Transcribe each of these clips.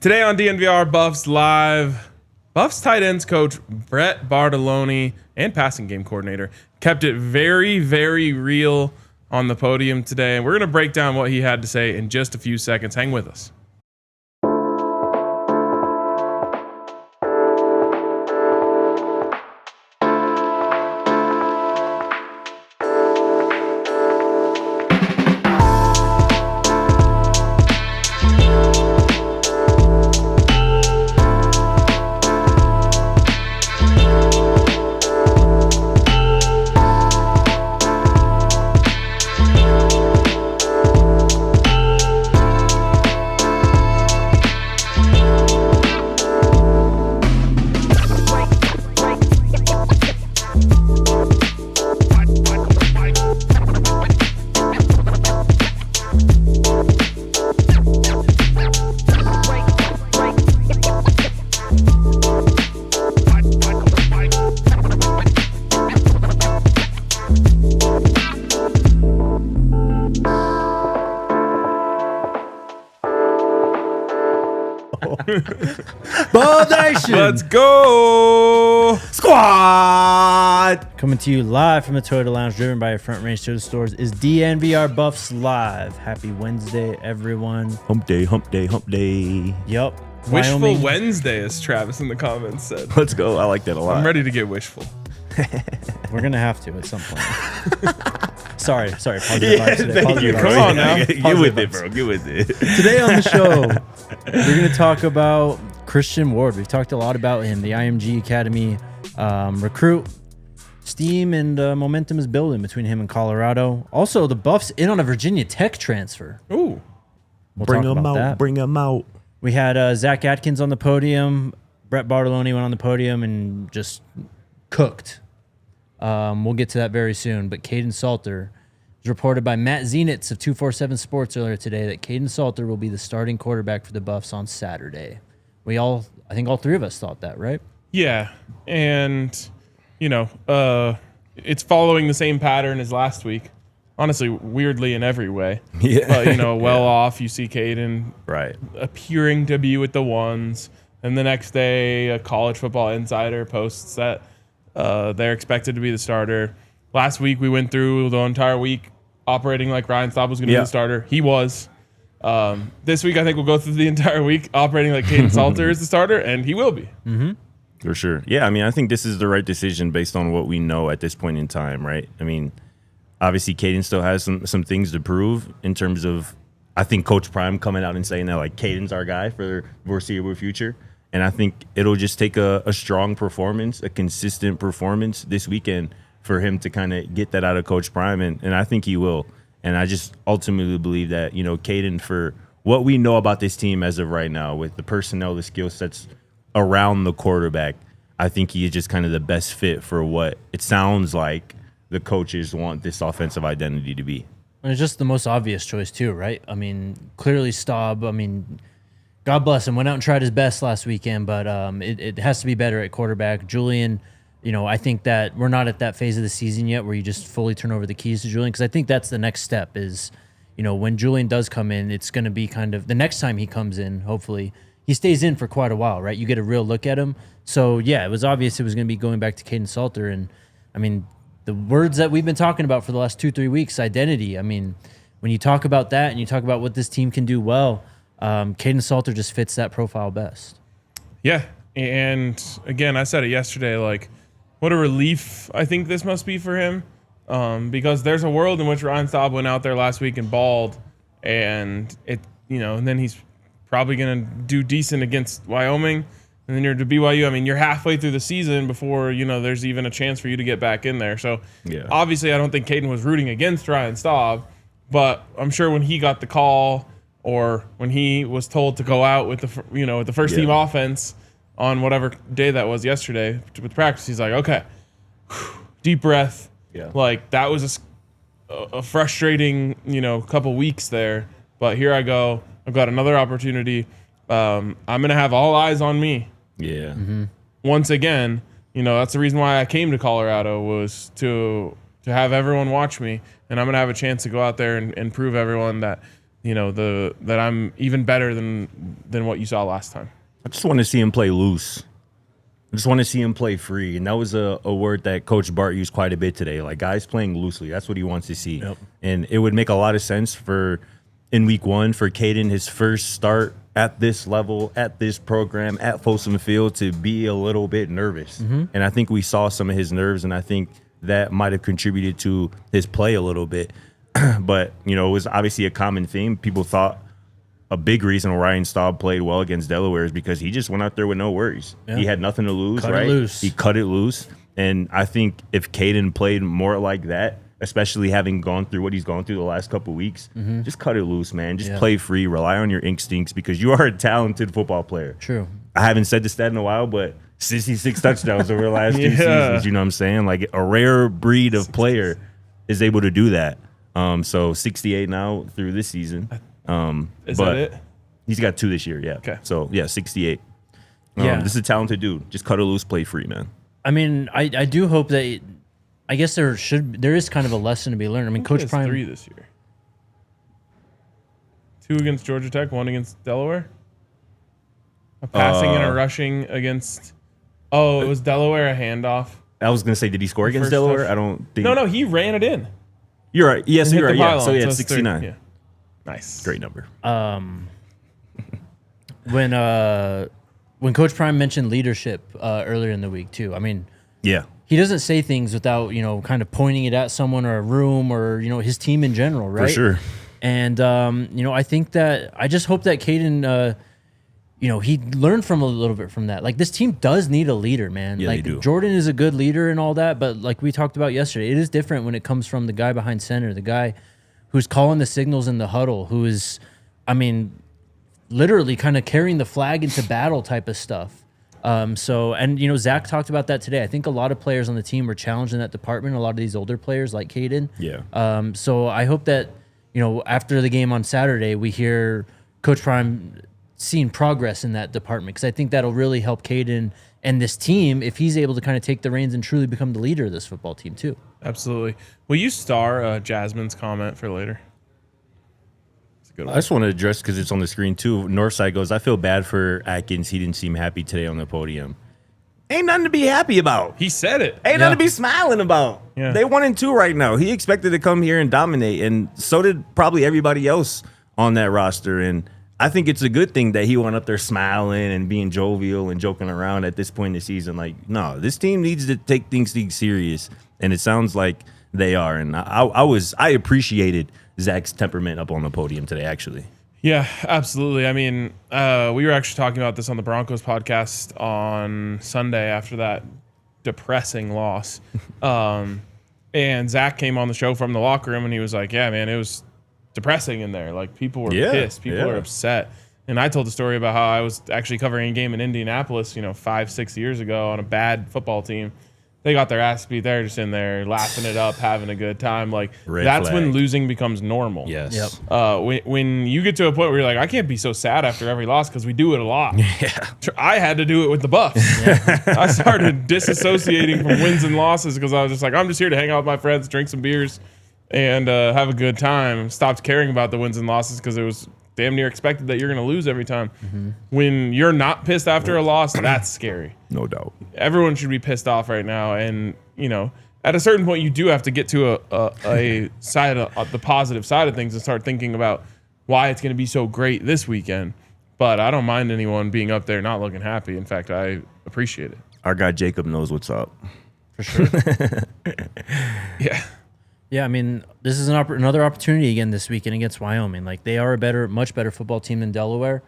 Today on DNVR Buffs Live, Buffs tight ends coach Brett Bartolone and passing game coordinator kept it very, very real on the podium today. And we're going to break down what he had to say in just a few seconds. Hang with us. Buff Nation! Let's go! Squad! Coming to you live from the Toyota Lounge, driven by your Front Range Toyota stores, is DNVR Buffs Live. Happy Wednesday, everyone. Hump day, hump day, hump day. Yep. Wishful Wyoming. Wednesday, as Travis in the comments said. Let's go. I like that a lot. I'm ready to get wishful. We're going to have to at some point. Sorry. Positive vibes today. Thank Positive you, vibes. Come on now. Get with it, bro. Get with it. Today on the show, we're going to talk about Christian Ward. We've talked a lot about him, the IMG Academy recruit. Steam and momentum is building between him and Colorado. Also, the Buffs in on a Virginia Tech transfer. Ooh. We'll Bring talk them about out. that. Bring them out. We had Zach Atkins on the podium. Brett Bartolone went on the podium and just cooked. We'll get to that very soon. But Kaidon Salter was reported by Matt Zenitz of 247 Sports earlier today that Kaidon Salter will be the starting quarterback for the Buffs on Saturday. I think all three of us thought that, right? Yeah. And, it's following the same pattern as last week. Honestly, weirdly in every way. Yeah. But, off, you see Kaidon Right. appearing to be with the ones. And the next day, a College Football Insider posts that they're expected to be the starter. Last week, we went through the entire week operating like Ryan Staub was going to be the starter. He was. This week, I think we'll go through the entire week operating like Kaidon Salter is the starter, and he will be. Mm-hmm. For sure. Yeah, I think this is the right decision based on what we know at this point in time, right? Obviously, Kaidon still has some things to prove in terms of, I think, Coach Prime coming out and saying that, like, Caden's our guy for the foreseeable future. And I think it'll just take a strong performance, a consistent performance this weekend for him to kind of get that out of Coach Prime, and I think he will. And I just ultimately believe that, Kaidon, for what we know about this team as of right now, with the personnel, the skill sets around the quarterback, I think he is just kind of the best fit for what it sounds like the coaches want this offensive identity to be. And it's just the most obvious choice too, right? Clearly Staub, God bless him, went out and tried his best last weekend, but it has to be better at quarterback. Julian, I think that we're not at that phase of the season yet where you just fully turn over the keys to Julian, because I think that's the next step is, when Julian does come in, it's going to be kind of the next time he comes in, hopefully, he stays in for quite a while, right? You get a real look at him. So, yeah, it was obvious it was going to be going back to Kaidon Salter. And, the words that we've been talking about for the last 2-3 weeks, identity. When you talk about that and you talk about what this team can do well, Kaidon Salter just fits that profile best. Yeah. And, again, I said it yesterday, like, what a relief I think this must be for him. Because there's a world in which Ryan Staub went out there last week and balled, and and then he's probably going to do decent against Wyoming, and then you're to BYU. You're halfway through the season before, there's even a chance for you to get back in there. So, obviously, I don't think Kaidon was rooting against Ryan Staub, but I'm sure when he got the call or when he was told to go out with the first team offense on whatever day that was yesterday with practice, he's like, okay, deep breath. Yeah. Like, that was a frustrating, couple weeks there. But here I go. I've got another opportunity. I'm going to have all eyes on me. Yeah. Mm-hmm. Once again, that's the reason why I came to Colorado, was to have everyone watch me. And I'm going to have a chance to go out there and prove everyone that that I'm even better than what you saw last time. I just want to see him play loose. I just want to see him play free. And that was a word that Coach Bart used quite a bit today. Like, guys playing loosely. That's what he wants to see. Yep. And it would make a lot of sense in week 1 for Kaidon, his first start at this level, at this program, at Folsom Field, to be a little bit nervous. Mm-hmm. And I think we saw some of his nerves, and I think that might have contributed to his play a little bit. But, it was obviously a common theme. People thought a big reason Ryan Staub played well against Delaware is because he just went out there with no worries. Yeah. He had nothing to lose, Cut it right? loose. He cut it loose. And I think if Kaidon played more like that, especially having gone through what he's gone through the last couple of weeks, just cut it loose, man. Just play free. Rely on your instincts because you are a talented football player. True. I haven't said this stat in a while, but 66 touchdowns over the last 2 seasons. You know what I'm saying? Like, a rare breed of player is able to do that. So 68 now through this season. Is that it? He's got 2 this year, yeah. Okay. So, 68. This is a talented dude. Just cut it loose, play free, man. I mean, I do hope that. I guess there is kind of a lesson to be learned. I mean, Coach Prime 3 this year. 2 against Georgia Tech, 1 against Delaware. A passing and a rushing against. Oh, it was Delaware a handoff. I was gonna say, did he score against Delaware? I don't think. No, he ran it in. You're right. Yes, And you're hit right. the Yeah. pylon, So, it's 69. 30. Yeah. Nice. Great number. When Coach Prime mentioned leadership earlier in the week too. I mean, Yeah. he doesn't say things without kind of pointing it at someone or a room or his team in general, right? For sure. And I think that I just hope that Kaidon, he learned from a little bit from that. Like, this team does need a leader, man. Yeah, like, they do. Jordan is a good leader and all that, but like we talked about yesterday, it is different when it comes from the guy behind center, the guy who's calling the signals in the huddle, who is, literally kind of carrying the flag into battle type of stuff. Zach talked about that today. I think a lot of players on the team were challenged in that department. A lot of these older players like Kaidon. Yeah. So I hope that, after the game on Saturday, we hear Coach Prime seeing progress in that department, because I think that'll really help Kaidon and this team if he's able to kind of take the reins and truly become the leader of this football team too. Absolutely. Will you star Jasmine's comment for later? It's a good one. I just want to address, because it's on the screen too. Northside goes, I feel bad for Atkins. He didn't seem happy today on the podium. Ain't nothing to be happy about. He said it. Ain't nothing to be smiling about. Yeah. They 1-2 right now. He expected to come here and dominate, and so did probably everybody else on that roster. And I think it's a good thing that he went up there smiling and being jovial and joking around at this point in the season. Like, no, this team needs to take things serious, and it sounds like they are. And I appreciated Zach's temperament up on the podium today, actually. Yeah, absolutely. I mean, we were actually talking about this on the Broncos podcast on Sunday after that depressing loss. And Zach came on the show from the locker room, and he was like, yeah, man, it was depressing in there. Like, people were pissed. People were upset. And I told the story about how I was actually covering a game in Indianapolis, 5-6 years ago on a bad football team. They got their ass beat. They're just in there laughing it up, having a good time. Like, that's when losing becomes normal. Yes. Yep. When you get to a point where you're like, I can't be so sad after every loss, because we do it a lot. Yeah. I had to do it with the Buffs. I started disassociating from wins and losses because I was just like, I'm just here to hang out with my friends, drink some beers, and have a good time. Stopped caring about the wins and losses because it was damn near expected that you're going to lose every time. Mm-hmm. When you're not pissed after a loss, that's scary. No doubt. Everyone should be pissed off right now. And, at a certain point, you do have to get to a side of the positive side of things and start thinking about why it's going to be so great this weekend. But I don't mind anyone being up there not looking happy. In fact, I appreciate it. Our guy Jacob knows what's up. For sure. Yeah. Yeah, I mean, this is another opportunity again this weekend against Wyoming. Like, they are much better football team than Delaware.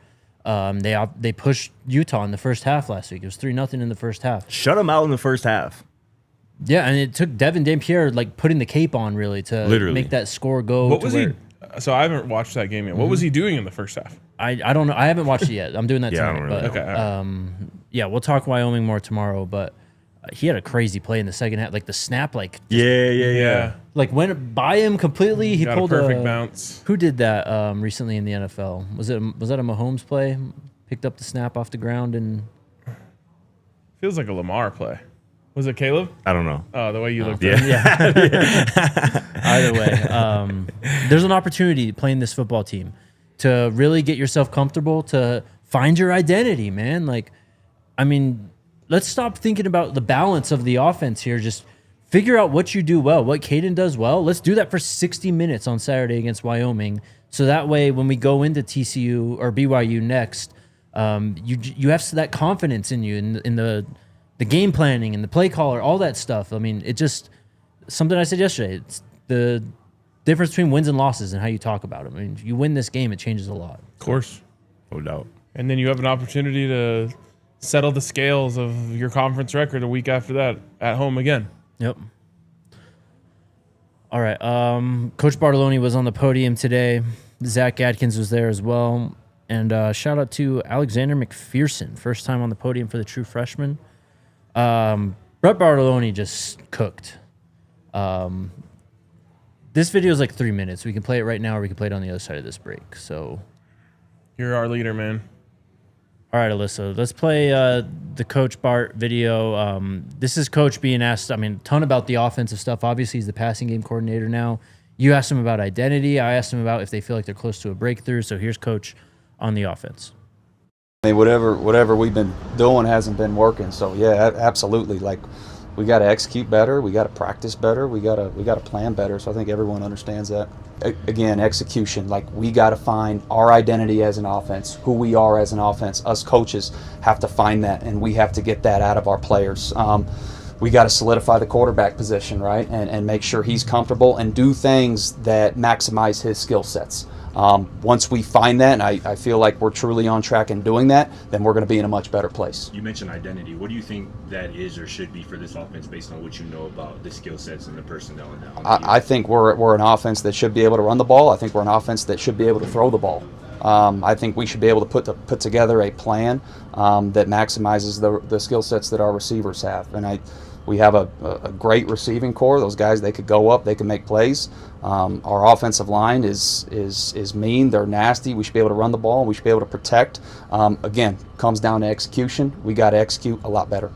They pushed Utah in the first half last week. It was 3-0 in the first half. Shut him out in the first half. Yeah, and it took Devin Dampierre putting the cape on really to make that score go. What was he? So I haven't watched that game yet. What was he doing in the first half? I don't know. I haven't watched it yet. I'm doing that tonight. I don't really but, know. yeah, we'll talk Wyoming more tomorrow. But he had a crazy play in the second half. Like the snap, Yeah. like went by him completely. He Got pulled a perfect bounce. Who did that recently in the NFL? Was that a Mahomes play? Picked up the snap off the ground and Feels like a Lamar play. Was it Caleb? I don't know. Oh, the way you looked. yeah. Either way, there's an opportunity playing this football team. to really get yourself comfortable, to find your identity, man. Like, I mean, let's stop thinking about the balance of the offense here. Just figure out what you do well, what Kaidon does well. Let's do that for 60 minutes on Saturday against Wyoming. So that way, when we go into TCU or BYU next, you have that confidence in you, in the game planning and the play caller, all that stuff. I mean, it just something I said yesterday. It's the difference between wins and losses and how you talk about them. I mean, if you win this game, it changes a lot. Of course. No doubt. And then you have an opportunity to settle the scales of your conference record a week after that at home again. Yep. All right. Coach Bartolone was on the podium today. Zach Atkins was there as well. And shout out to Alexander McPherson, first time on the podium for the true freshman. Brett Bartolone just cooked. This video is like 3 minutes. We can play it right now, or we can play it on the other side of this break. So, You're our leader, man. all right, Alyssa, let's play the Coach Bart video. This is Coach being asked, I mean, a ton about the offensive stuff. Obviously, he's the passing game coordinator now. You asked him about identity. I asked him about if they feel like they're close to a breakthrough. So here's Coach on the offense. I mean, whatever we've been doing hasn't been working. So yeah, absolutely. Like, we got to execute better. We got to practice better. We got to plan better. So I think everyone understands that. Again, execution. Like, we got to find our identity as an offense, who we are as an offense. Us coaches have to find that, and we have to get that out of our players. We got to solidify the quarterback position, right, and make sure he's comfortable and do things that maximize his skill sets. Once we find that, and I feel like we're truly on track in doing that, then we're going to be in a much better place. You mentioned identity. What do you think that is or should be for this offense based on what you know about the skill sets and the personnel? I think we're an offense that should be able to run the ball. I think we're an offense that should be able to throw the ball. I think we should be able to put together a plan that maximizes the skill sets that our receivers have. And we have a great receiving core. Those guys, they could go up, they can make plays. Our offensive line is mean. They're nasty. We should be able to run the ball. We should be able to protect. Again, comes down to execution. We got to execute a lot better.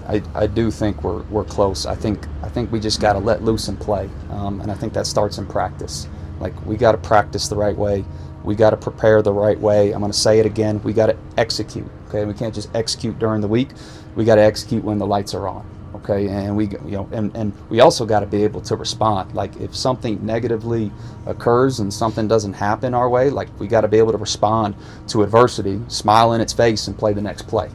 I do think we're close. I think we just got to let loose and play. And I think that starts in practice. Like, we got to practice the right way. We got to prepare the right way. I'm going to say it again. We got to execute. Okay, we can't just execute during the week. We got to execute when the lights are on. Okay, and we also got to be able to respond. Like, if something negatively occurs and something doesn't happen our way, like, we got to be able to respond to adversity, smile in its face, and play the next play.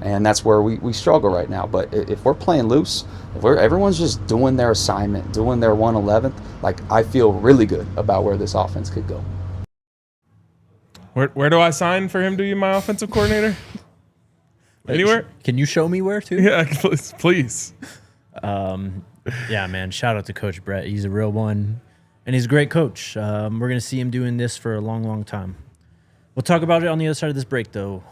And that's where we struggle right now. But if we're playing loose, if everyone's just doing their assignment, doing their 111th, like, I feel really good about where this offense could go. Where do I sign for him to be my offensive coordinator? Anywhere? Can you show me where to? Yeah, please. Yeah, man. Shout out to Coach Brett. He's a real one, and he's a great coach. We're going to see him doing this for a long, long time. We'll talk about it on the other side of this break, though.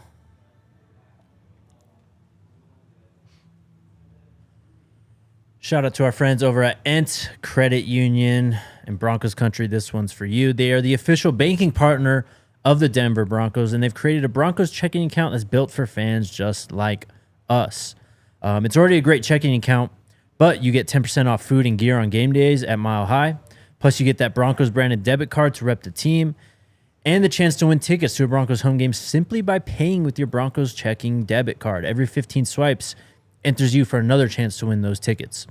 Shout out to our friends over at Ent Credit Union in Broncos country. This one's for you. They are the official banking partner of the Denver Broncos, and they've created a Broncos checking account that's built for fans just like us. It's already a great checking account, but you get 10% off food and gear on game days at Mile High. Plus, you get that Broncos branded debit card to rep the team, and the chance to win tickets to a Broncos home game simply by paying with your Broncos checking debit card. Every 15 swipes enters you for another chance to win those tickets.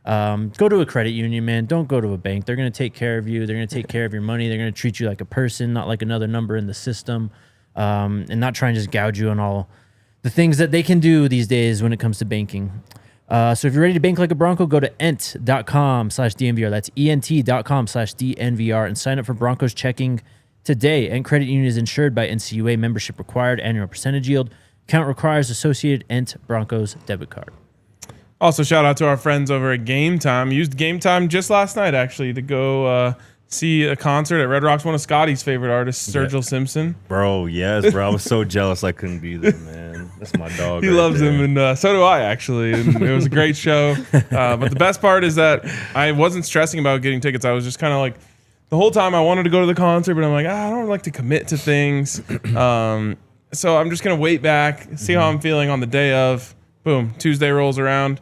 Go to a credit union, man. Don't go to a bank. They're going to take care of you. They're going to take care of your money. They're going to treat you like a person, not like another number in the system, and not try and just gouge you on all the things that they can do these days when it comes to banking. So if you're ready to bank like a Bronco, go to ent.com/DNVR. That's ent.com/DNVR and sign up for Broncos checking today. Ent Credit Union is insured by NCUA. Membership required. Annual percentage yield. Account requires associated Ent Broncos debit card. Also, shout out to our friends over at Game Time. Used Game Time just last night, actually, to go see a concert at Red Rocks, one of Scotty's favorite artists, Sergio Simpson. Bro, yes, bro. I was so jealous I couldn't be there, man. That's my dog. He loves him, and so do I, actually. And it was a great show. But the best part is that I wasn't stressing about getting tickets. I was just kind of like, the whole time I wanted to go to the concert, but I'm like, I don't like to commit to things. So I'm just going to wait back, see how I'm feeling on the day of. Boom, Tuesday rolls around.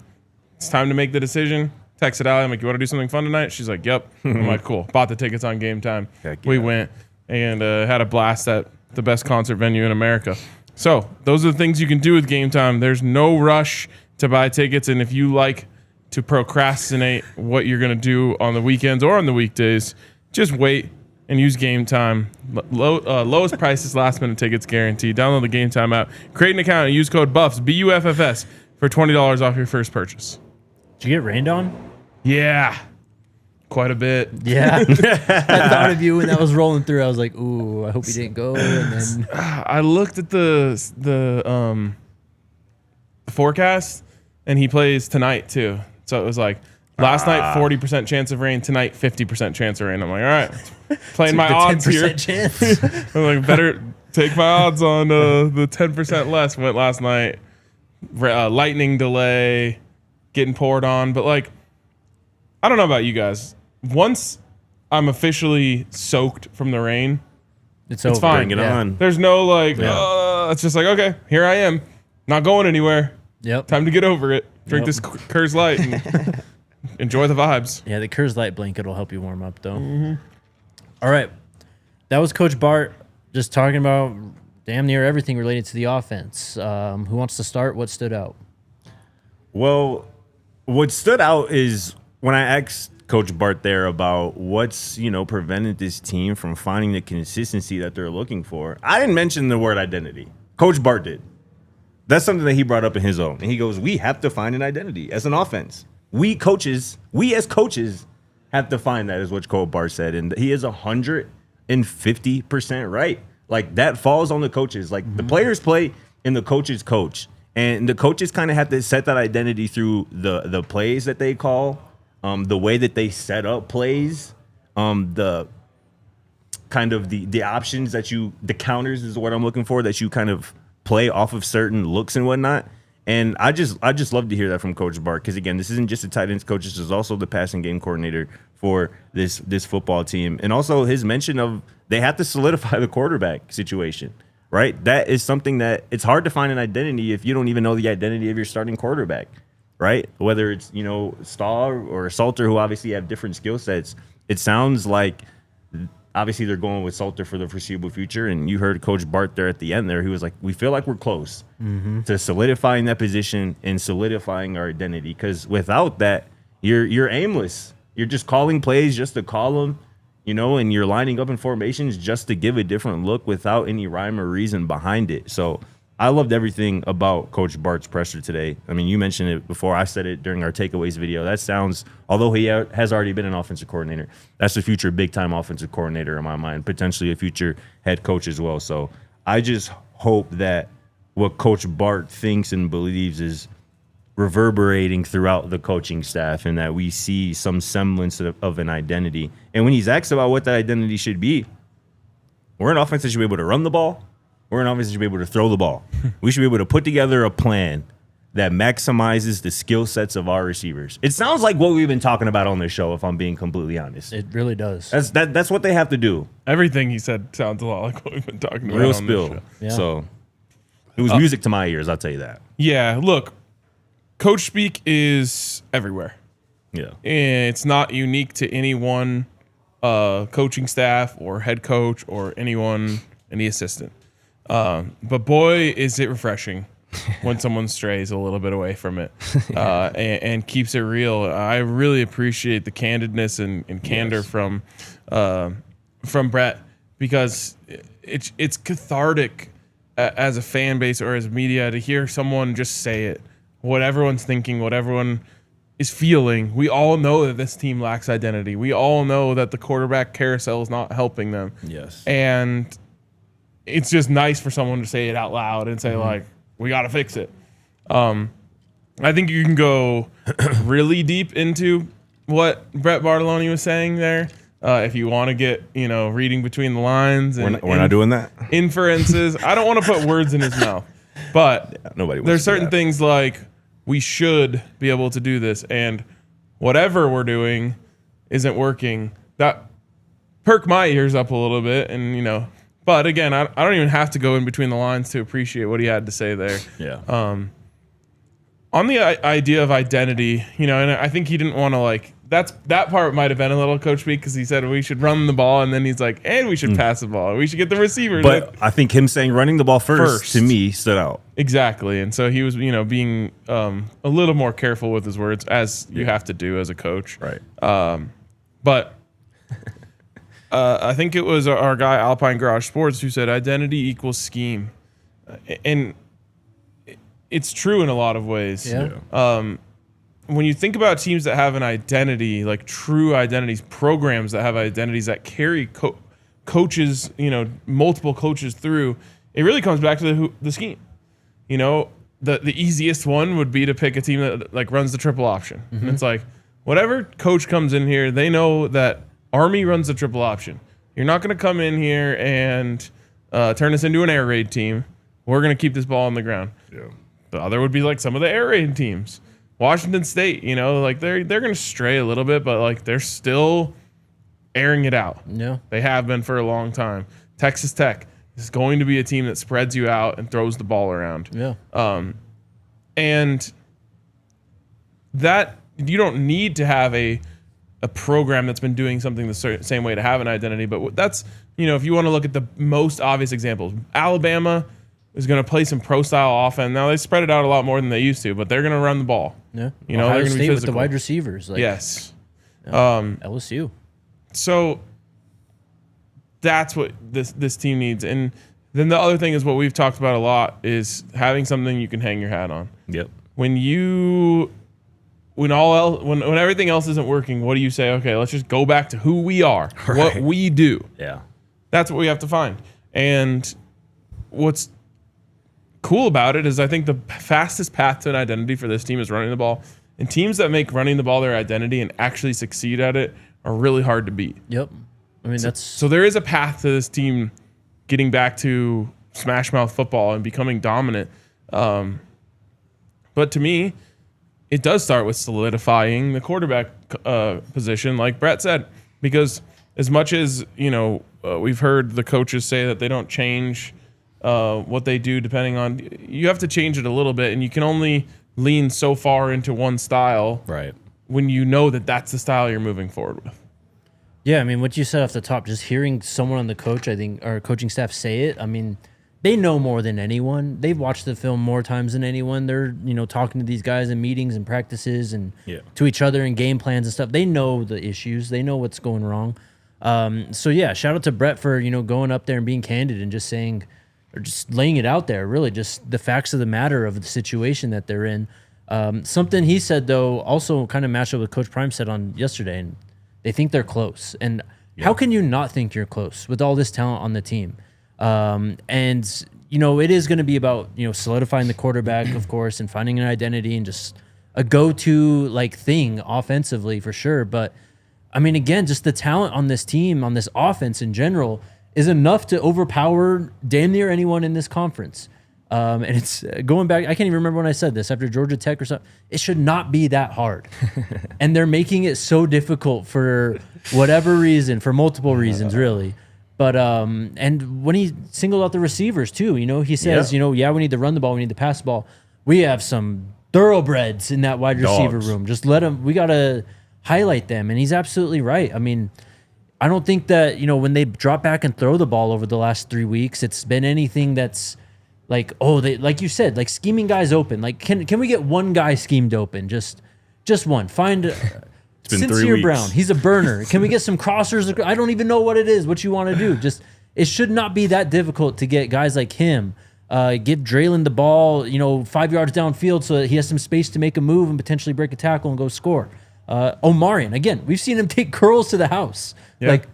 It's time to make the decision. Texted Allie. I'm like, you want to do something fun tonight? She's like, yep. I'm like, cool. Bought the tickets on Game Time. Heck yeah. We went. and had a blast at the best concert venue in America. So those are the things you can do with Game Time. There's no rush to buy tickets, and if you like to procrastinate what you're going to do on the weekends or on the weekdays, just wait and use Game Time. Lowest prices, last minute tickets guaranteed. Download the Game Time app, create an account, and use code BUFFS, BUFFS, for $20 off your first purchase. Did you get rained on? Yeah, quite a bit. Yeah. I thought of you when that was rolling through. I was like, ooh, I hope he didn't go. And then I looked at the forecast, and he plays tonight too. So it was like last night 40% chance of rain, tonight 50% chance of rain. I'm like, all right, playing my odds here. Chance. I'm like, better take my odds on the 10% less. Went last night. Lightning delay, getting poured on, but like, I don't know about you guys. Once I'm officially soaked from the rain, it's over. fine. Bring it on. There's no like, it's just like, okay, here I am, not going anywhere. Yep. Time to get over it. Drink this Coors Light and enjoy the vibes. Yeah, the Coors Light blanket will help you warm up, though. Mm-hmm. All right. That was Coach Bart just talking about damn near everything related to the offense. Who wants to start? What stood out? Well, what stood out is when I asked Coach Bart there about what's, prevented this team from finding the consistency that they're looking for. I didn't mention the word identity. Coach Bart did. That's something that he brought up in his own. And he goes, we have to find an identity as an offense. We as coaches have to find that, is what Coach Bart said. And he is 150% right. Like, that falls on the coaches. Like, the players play and the coaches coach. And the coaches kind of have to set that identity through the plays that they call, the way that they set up plays, the kind of the options that the counters is what I'm looking for, that you kind of play off of certain looks and whatnot. And I just love to hear that from Coach Bart, because again, this isn't just a tight ends coach, this is also the passing game coordinator for this football team. And also his mention of they have to solidify the quarterback situation, right? That is something that it's hard to find an identity if you don't even know the identity of your starting quarterback, right? Whether it's, Stahl or Salter, who obviously have different skill sets. It sounds like obviously they're going with Salter for the foreseeable future. And you heard Coach Bart there at the end there. He was like, we feel like we're close to solidifying that position and solidifying our identity. Because without that, you're aimless. You're just calling plays just to call them, and you're lining up in formations just to give a different look without any rhyme or reason behind it. So I loved everything about Coach Bart's presser today. I mean, you mentioned it before. I said it during our takeaways video. That sounds, although he has already been an offensive coordinator, that's a future big-time offensive coordinator in my mind, potentially a future head coach as well. So I just hope that what Coach Bart thinks and believes is reverberating throughout the coaching staff, and that we see some semblance of an identity. And when he's asked about what that identity should be, we're an offense that should be able to run the ball. We're an offense that should be able to throw the ball. We should be able to put together a plan that maximizes the skill sets of our receivers. It sounds like what we've been talking about on this show, if I'm being completely honest. It really does. That's what they have to do. Everything he said sounds a lot like what we've been talking about. Real on this spill. show. Yeah. So it was music to my ears, I'll tell you that. Yeah, look, coach speak is everywhere. Yeah. It's not unique to any one coaching staff or head coach or any assistant. But boy, is it refreshing when someone strays a little bit away from it and keeps it real. I really appreciate the candidness and candor from Brett, because it's cathartic as a fan base or as media to hear someone just say it, what everyone's thinking, what everyone is feeling. We all know that this team lacks identity. We all know that the quarterback carousel is not helping them. Yes. And it's just nice for someone to say it out loud and say, like, we got to fix it. I think you can go really deep into what Brett Bartolone was saying there. If you want to get, reading between the lines. And we're not doing that. Inferences. I don't want to put words in his mouth. But nobody wants there's to do certain that. things like we should be able to do this. And whatever we're doing isn't working. That perked my ears up a little bit. And, but again, I don't even have to go in between the lines to appreciate what he had to say there. Yeah. On the idea of identity, and I think he didn't want to that part might have been a little coach speak because he said we should run the ball, and then he's like, and we should pass the ball. We should get the receivers. But I think him saying running the ball first to me stood out. Exactly, and so he was, being a little more careful with his words, as you have to do as a coach. Right. But I think it was our guy Alpine Garage Sports who said identity equals scheme, and it's true in a lot of ways. Yeah. When you think about teams that have an identity, like true identities, programs that have identities that carry coaches, multiple coaches through, it really comes back to the scheme. The easiest one would be to pick a team that like runs the triple option. And it's like, whatever coach comes in here, they know that Army runs the triple option. You're not going to come in here and turn us into an air raid team. We're going to keep this ball on the ground. Yeah. The other would be like some of the air raid teams. Washington State, like they're going to stray a little bit, but like they're still airing it out. Yeah. They have been for a long time. Texas Tech is going to be a team that spreads you out and throws the ball around. Yeah. And that you don't need to have a program that's been doing something the same way to have an identity, but that's, if you want to look at the most obvious examples, Alabama is going to play some pro-style offense. Now, they spread it out a lot more than they used to, but they're going to run the ball. Yeah. They're Ohio going to be State physical. with the wide receivers. Yes. LSU. So that's what this team needs. And then the other thing is what we've talked about a lot is having something you can hang your hat on. Yep. When everything else isn't working, what do you say? Okay, let's just go back to who we are, what we do. Yeah. That's what we have to find. And what's cool about it is I think the fastest path to an identity for this team is running the ball. And teams that make running the ball their identity and actually succeed at it are really hard to beat. Yep. I mean, So there is a path to this team getting back to smash mouth football and becoming dominant. But to me, it does start with solidifying the quarterback position, like Brett said, because as much as, we've heard the coaches say that they don't change what they do depending on, you have to change it a little bit, and you can only lean so far into one style when you know that that's the style you're moving forward with. Yeah, I mean, what you said off the top, just hearing someone on the coach, I think, our coaching staff say it, I mean, they know more than anyone. They've watched the film more times than anyone. They're, talking to these guys in meetings and practices and to each other in game plans and stuff. They know the issues. They know what's going wrong. So, yeah, shout out to Brett for, going up there and being candid and just saying, or just laying it out there, really, just the facts of the matter of the situation that they're in. Something he said, though, also kind of matched up with Coach Prime said on yesterday, and they think they're close. And how can you not think you're close with all this talent on the team? And, it is going to be about, solidifying the quarterback, of course, and finding an identity and just a go-to, thing offensively for sure. But, I mean, again, just the talent on this team, on this offense in general, is enough to overpower damn near anyone in this conference. And it's going back, I can't even remember when I said this, after Georgia Tech or something. It should not be that hard. And they're making it so difficult for whatever reason, for multiple reasons, really. But, and when he singled out the receivers too, he says, we need to run the ball, we need to pass the ball. We have some thoroughbreds in that wide receiver room. Just let them, we got to highlight them. And he's absolutely right. I mean, I don't think that, when they drop back and throw the ball over the last 3 weeks, it's been anything that's like, like you said, like scheming guys open. Like, can we get one guy schemed open? Just one. Find Sincere Brown. He's a burner. Can we get some crossers? I don't even know what it is, what you want to do. Just, it should not be that difficult to get guys like him, give Draylon the ball, 5 yards downfield so that he has some space to make a move and potentially break a tackle and go score. Omarion, again, we've seen him take curls to the house. Yeah. Like,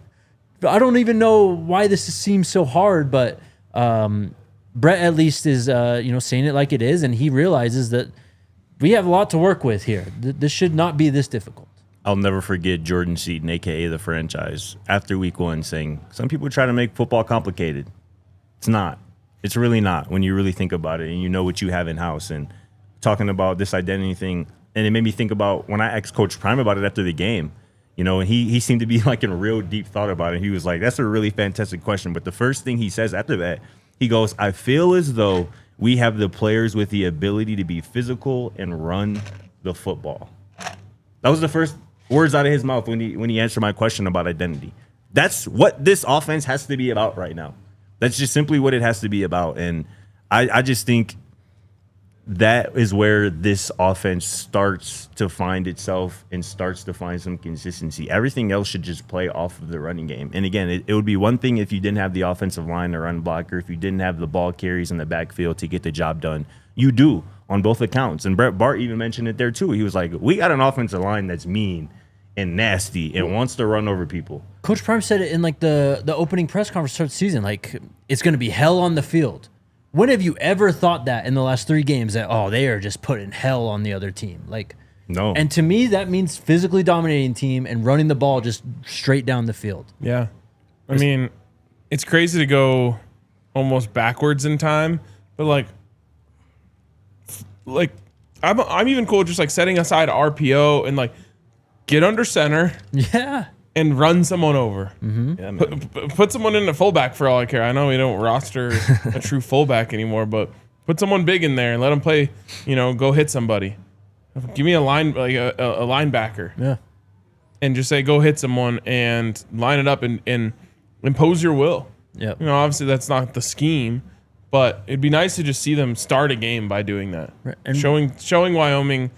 I don't even know why this seems so hard, but Brett at least is, saying it like it is, and he realizes that we have a lot to work with here. This should not be this difficult. I'll never forget Jordan Seaton, a.k.a. the franchise, after week 1 saying, some people try to make football complicated. It's not. It's really not when you really think about it and you know what you have in-house. And talking about this identity thing, and it made me think about when I asked Coach Prime about it after the game, and he seemed to be like in a real deep thought about it. He was like, that's a really fantastic question. But the first thing he says after that, he goes, I feel as though we have the players with the ability to be physical and run the football. That was the first words out of his mouth when he answered my question about identity. That's what this offense has to be about right now. That's just simply what it has to be about. And I just think that is where this offense starts to find itself and starts to find some consistency. Everything else should just play off of the running game. And again, it would be one thing if you didn't have the offensive line to run blocker, if you didn't have the ball carries in the backfield to get the job done. You do on both accounts. And Brett Bart even mentioned it there too. He was like, we got an offensive line that's mean and nasty and wants to run over people. Coach Prime said it in like the opening press conference start of the season, like it's going to be hell on the field. When have you ever thought that in the last 3 games that, oh, they are just putting hell on the other team? Like, no. And to me, that means physically dominating team and running the ball just straight down the field. Yeah. I mean, it's crazy to go almost backwards in time, but like I'm even cool just like setting aside RPO and like get under center. Yeah. And run someone over. Mm-hmm. Yeah, put someone in a fullback for all I care. I know we don't roster a true fullback anymore, but put someone big in there and let them play. Go hit somebody. Give me a linebacker. Yeah. And just say go hit someone and line it up and impose your will. Yeah. Obviously that's not the scheme, but it'd be nice to just see them start a game by doing that. Right. And showing Wyoming,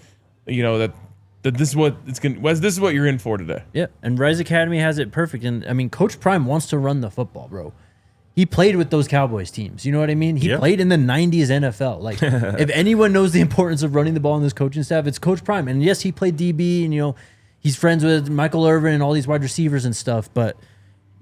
that this is what this is what you're in for today. Yeah, and Rise Academy has it perfect. And I mean, Coach Prime wants to run the football, bro. He played with those Cowboys teams. You know what I mean? He played in the 90s NFL. Like, if anyone knows the importance of running the ball in this coaching staff, it's Coach Prime. And yes, he played DB, and he's friends with Michael Irvin and all these wide receivers and stuff. But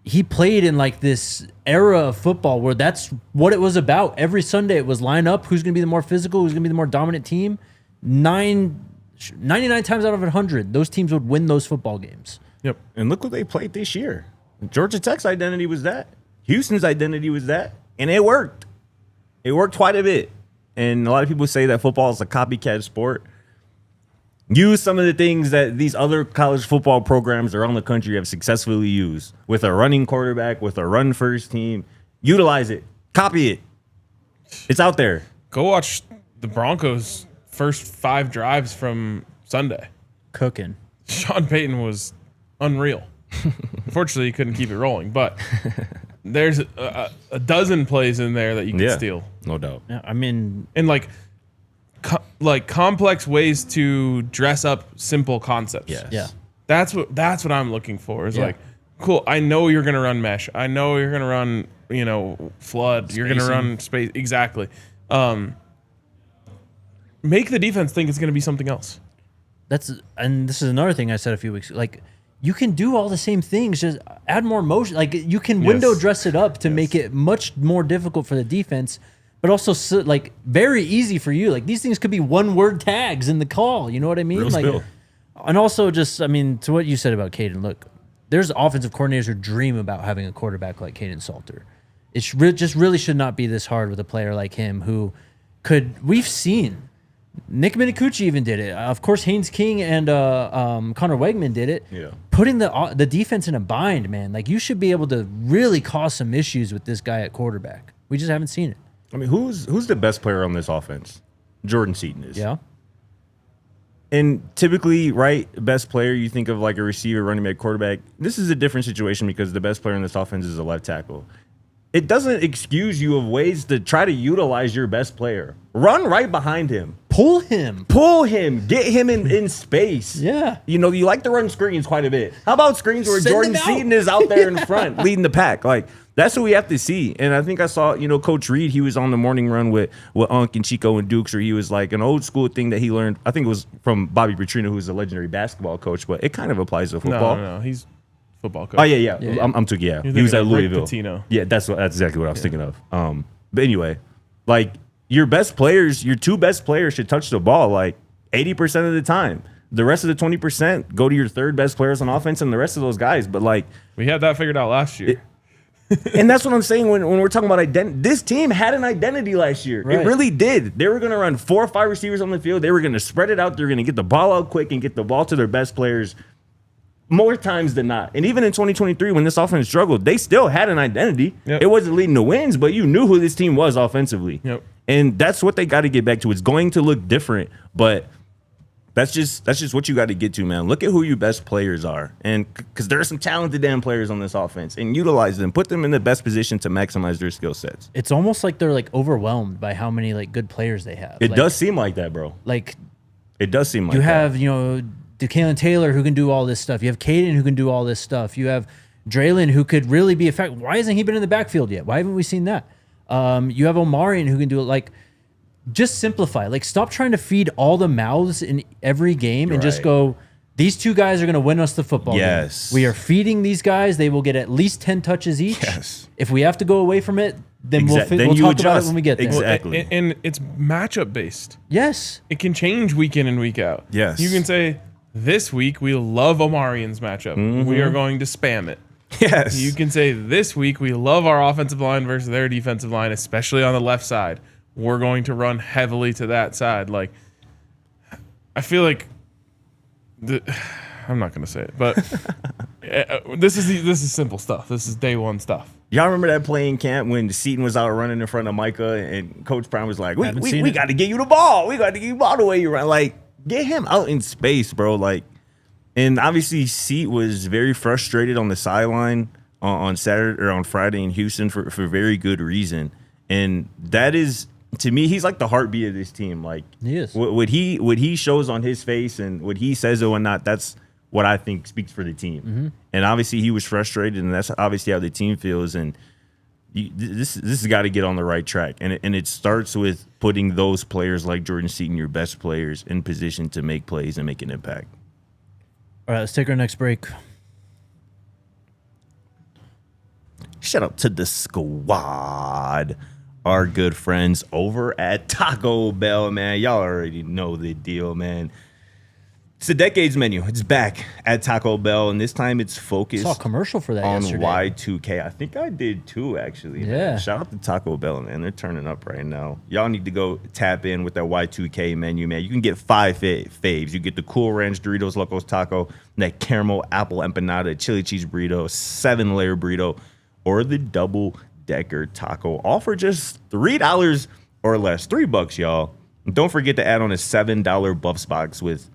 he played in like this era of football where that's what it was about. Every Sunday it was line up. Who's going to be the more physical? Who's going to be the more dominant team? 99 times out of 100, those teams would win those football games. Yep. And look what they played this year. Georgia Tech's identity was that. Houston's identity was that. And it worked. It worked quite a bit. And a lot of people say that football is a copycat sport. Use some of the things that these other college football programs around the country have successfully used. With a running quarterback, with a run-first team. Utilize it. Copy it. It's out there. Go watch the Broncos' first 5 drives from Sunday. Cooking. Sean Payton was unreal. Unfortunately, he couldn't keep it rolling, but there's a dozen plays in there that you can steal. No doubt. Yeah, I mean, and like complex ways to dress up simple concepts. Yes. Yeah. That's what I'm looking for. Is like, cool. I know you're gonna run mesh. I know you're gonna run flood. Spacing. You're gonna run space. Exactly. Make the defense think it's gonna be something else. And this is another thing I said a few weeks. Like, you can do all the same things, just add more motion. Like, you can window dress it up to make it much more difficult for the defense, but also like very easy for you. Like, these things could be 1-word tags in the call. You know what I mean? Real like, spill. and also just, I mean, to what you said about Kaidon. Look, there's offensive coordinators who dream about having a quarterback like Kaidon Salter. It just really should not be this hard with a player like him who we've seen. Nick Minicucci even did it. Of course, Haynes King and Connor Wegman did it. Yeah. Putting the defense in a bind, man. Like, you should be able to really cause some issues with this guy at quarterback. We just haven't seen it. I mean, who's the best player on this offense? Jordan Seaton is. Yeah. And typically, right, best player, you think of like a receiver, running back, quarterback. This is a different situation because the best player in this offense is a left tackle. It doesn't excuse you of ways to try to utilize your best player. Run right behind him. Pull him. Get him in space. Yeah. You like to run screens quite a bit. How about screens where Send Jordan him out. Seaton is out there in front leading the pack? Like, that's what we have to see. And I think I saw, Coach Reed, he was on the morning run with Unc and Chico and Dukes, where he was like an old school thing that he learned. I think it was from Bobby Petrino, who's a legendary basketball coach, but it kind of applies to football. No, he's football coach. Oh, yeah. I'm too, yeah. He was at Louisville. Pitino. Yeah, that's exactly what I was thinking of. But anyway, like, your best players, your 2 best players should touch the ball like 80% of the time. The rest of the 20% go to your 3rd best players on offense and the rest of those guys. But like, we had that figured out last year. And that's what I'm saying when we're talking about identity. This team had an identity last year. Right. It really did. They were going to run 4 or 5 receivers on the field. They were going to spread it out. They were going to get the ball out quick and get the ball to their best players more times than not. And even in 2023, when this offense struggled, they still had an identity. Yep. It wasn't leading to wins, but you knew who this team was offensively. Yep. And that's what they got to get back to. It's going to look different, but That's just what you got to get to, man. Look at who your best players are, and because there are some talented damn players on this offense, and utilize them, put them in the best position to maximize their skill sets. It's almost like they're like overwhelmed by how many like good players they have. It does seem like that, bro. Like it does seem like you that. have, you know, DeKalen Taylor who can do all this stuff. You have Kaidon who can do all this stuff. You have Draylon who could really be effective. Why hasn't he been in the backfield yet? Why haven't we seen that? You have Omarion who can do it. Like, just simplify. Like, stop trying to feed all the mouths in every game and just go, these two guys are going to win us the football game. We are feeding these guys. They will get at least 10 touches each. If we have to go away from it, then we'll talk about it when we get there. Exactly. And it's matchup based. Yes. It can change week in and week out. Yes. You can say, this week we love Omarion's matchup. We are going to spam it. Yes. You can say, this week we love our offensive line versus their defensive line, especially on the left side. We're going to run heavily to that side. Like, I feel like I'm not going to say it, but this is simple stuff. This is day one stuff. Y'all remember that play in camp when Seaton was out running in front of Micah and Coach Prime was like, we got to get you the ball. We got to get you the ball the way you run. Like, get him out in space, bro. Like, and obviously Seat was very frustrated on the sideline on Saturday or on Friday in Houston for very good reason. And that is, to me, he's like the heartbeat of this team. Like, he is. What he shows on his face and what he says or whatnot, that's what I think speaks for the team. And obviously he was frustrated, and that's obviously how the team feels. And this has got to get on the right track. And it starts with putting those players like Jordan Seaton, your best players, in position to make plays and make an impact. All right, let's take our next break. Shout out to the squad. Our good friends over at Taco Bell, man. Y'all already know the deal, man. It's the Decades menu. It's back at Taco Bell, and this time it's focused I saw a commercial for that on yesterday. Y2K. I think I did too, actually. Yeah. Man. Shout out to Taco Bell, man. They're turning up right now. Y'all need to go tap in with that Y2K menu, man. You can get 5 faves. You get the Cool Ranch Doritos Locos Taco, that caramel apple empanada, chili cheese burrito, 7-layer burrito, or the double decker taco, all for just $3 or less. $3, y'all. And don't forget to add on a $7 Buffs box with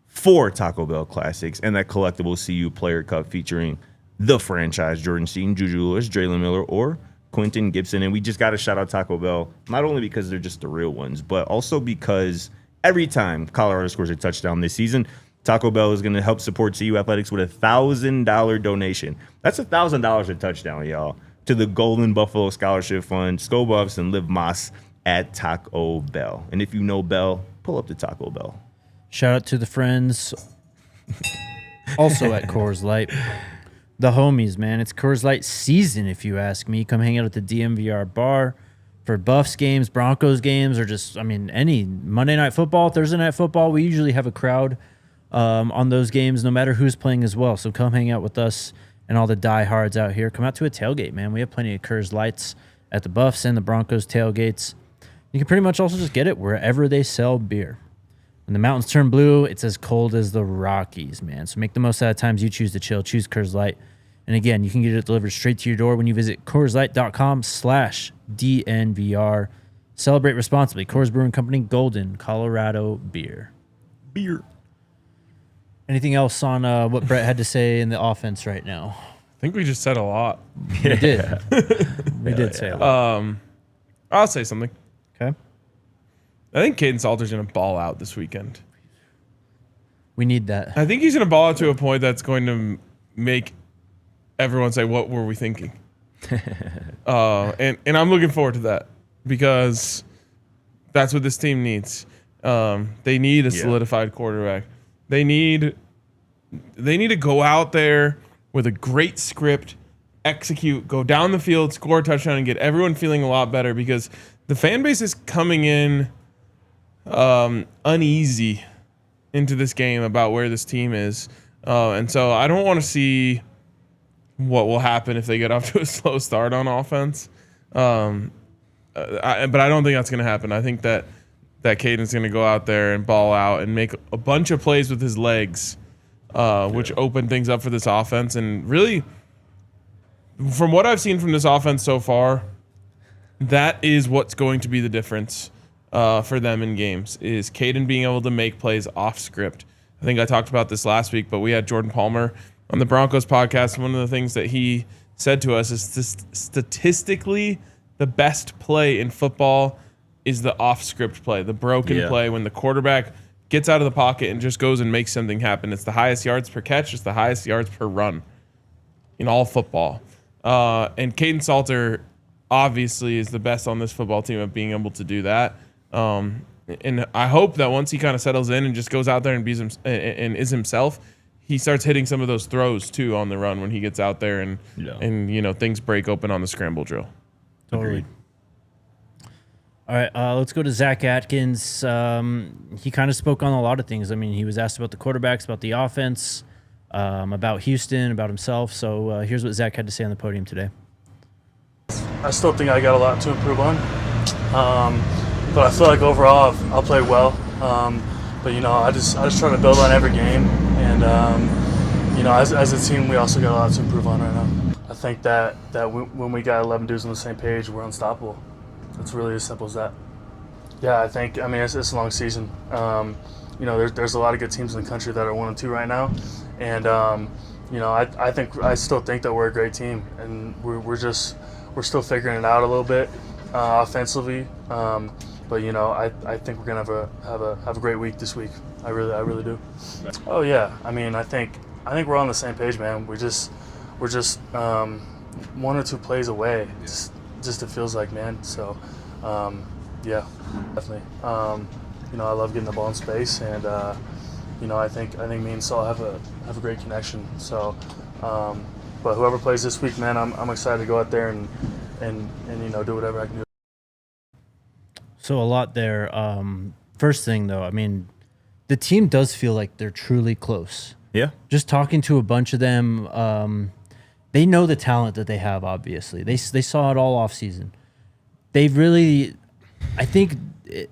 4 Taco Bell classics and that collectible CU player cup featuring the franchise Jordan Seaton, Juju Lewis, Draylon Miller, or Quentin Gibson. And we just got to shout out Taco Bell, not only because they're just the real ones, but also because every time Colorado scores a touchdown this season, Taco Bell is going to help support CU Athletics with a $1,000 donation. That's $1,000 a touchdown, y'all, to the Golden Buffalo Scholarship Fund, Sko Buffs, and Liv Moss at Taco Bell. And if you know Bell, pull up the Taco Bell. Shout out to the friends also at Coors Light. The homies, man. It's Coors Light season, if you ask me. Come hang out at the DNVR bar for Buffs games, Broncos games, or just, I mean, any Monday Night Football, Thursday Night Football. We usually have a crowd on those games, no matter who's playing as well. So come hang out with us and all the diehards out here. Come out to a tailgate, man. We have plenty of Coors Lights at the Buffs and the Broncos tailgates. You can pretty much also just get it wherever they sell beer. When the mountains turn blue, it's as cold as the Rockies, man. So make the most out of times you choose to chill. Choose Coors Light. And again, you can get it delivered straight to your door when you visit CoorsLight.com/DNVR. Celebrate responsibly. Coors Brewing Company, Golden, Colorado beer. Anything else on what Brett had to say in the offense right now? I think we just said a lot. We did. We did say a lot. I'll say something. Okay. I think Kaidon Salter's going to ball out this weekend. We need that. I think he's going to ball out to a point that's going to make everyone say, what were we thinking? And I'm looking forward to that because that's what this team needs. They need a solidified quarterback. They need to go out there with a great script, execute, go down the field, score a touchdown, and get everyone feeling a lot better because the fan base is coming in uneasy into this game about where this team is. And so I don't want to see what will happen if they get off to a slow start on offense. But I don't think that's going to happen. I think that Kaidon's going to go out there and ball out and make a bunch of plays with his legs, which open things up for this offense. And really, from what I've seen from this offense so far, that is what's going to be the difference for them in games is Kaidon being able to make plays off script. I think I talked about this last week, but we had Jordan Palmer on the Broncos podcast. One of the things that he said to us is statistically the best play in football is the off script play, the broken play when the quarterback gets out of the pocket and just goes and makes something happen. It's the highest yards per catch. It's the highest yards per run in all football. And Kaidon Salter obviously is the best on this football team at being able to do that. And I hope that once he kind of settles in and just goes out there and is himself, he starts hitting some of those throws too on the run when he gets out there and things break open on the scramble drill. Totally. All right, let's go to Zach Atkins. He kind of spoke on a lot of things. I mean, he was asked about the quarterbacks, about the offense, about Houston, about himself. So here's what Zach had to say on the podium today. I still think I got a lot to improve on, but I feel like overall I'll play well. But I just try to build on every game, and as a team we also got a lot to improve on right now. I think that when we got 11 dudes on the same page, we're unstoppable. It's really as simple as that. Yeah, it's a long season. There's a lot of good teams in the country that are 1-2 right now, and I still think that we're a great team, and we're still figuring it out a little bit offensively. But I think we're gonna have a great week this week. I really do. Oh yeah, I think we're on the same page, man. We're just 1 or 2 plays away. Just it feels like, man. So yeah, definitely. I love getting the ball in space, and I think me and Saul have a great connection. So, but whoever plays this week, man, I'm excited to go out there and do whatever I can do. So a lot there. First thing though, the team does feel like they're truly close. Yeah. Just talking to a bunch of them, they know the talent that they have, obviously. They saw it all off season. They really, I think,